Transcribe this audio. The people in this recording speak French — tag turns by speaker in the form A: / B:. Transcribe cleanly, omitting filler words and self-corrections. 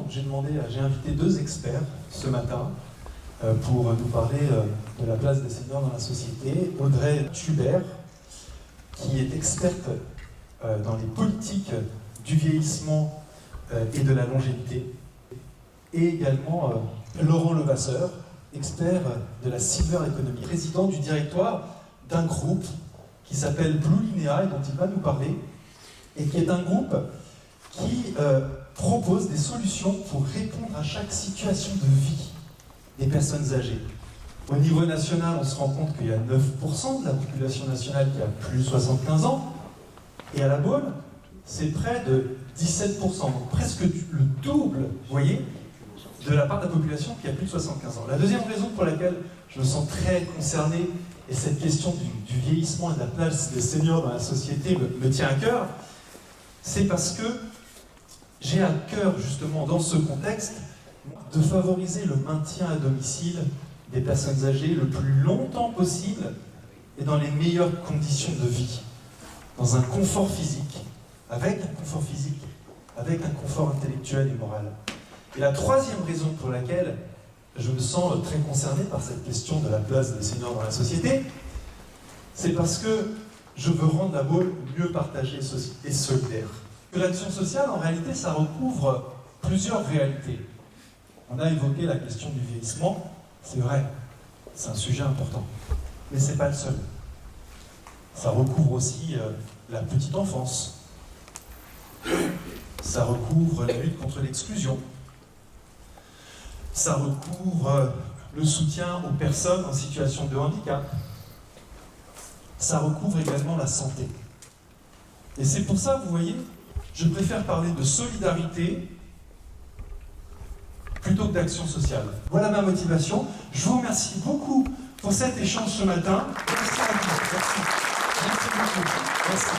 A: j'ai invité deux experts ce matin pour nous parler de la place des seniors dans la société. Audrey Schubert, qui est experte dans les politiques du vieillissement et de la longévité, et également Laurent Levasseur, expert de la Silver Economy, président du directoire d'un groupe qui s'appelle Blue Linea et dont il va nous parler, et qui est un groupe qui propose des solutions pour répondre à chaque situation de vie des personnes âgées. Au niveau national, on se rend compte qu'il y a 9% de la population nationale qui a plus de 75 ans, et à la Baule, c'est près de 17%, donc presque le double, vous voyez, de la part de la population qui a plus de 75 ans. La deuxième raison pour laquelle je me sens très concerné, et cette question du vieillissement et de la place des seniors dans la société me tient à cœur, c'est parce que j'ai à cœur, justement, dans ce contexte, de favoriser le maintien à domicile des personnes âgées le plus longtemps possible et dans les meilleures conditions de vie, dans un confort physique, avec un confort intellectuel et moral. Et la troisième raison pour laquelle je me sens très concerné par cette question de la place des seniors dans la société, c'est parce que je veux rendre la Baule mieux partagée et solidaire. Que l'action sociale, en réalité, ça recouvre plusieurs réalités. On a évoqué la question du vieillissement, c'est vrai, c'est un sujet important, mais ce n'est pas le seul. Ça recouvre aussi la petite enfance, ça recouvre la lutte contre l'exclusion, ça recouvre le soutien aux personnes en situation de handicap, ça recouvre également la santé. Et c'est pour ça, vous voyez, je préfère parler de solidarité plutôt que d'action sociale. Voilà ma motivation. Je vous remercie beaucoup pour cet échange ce matin. Merci à vous. Merci. Merci beaucoup. Merci.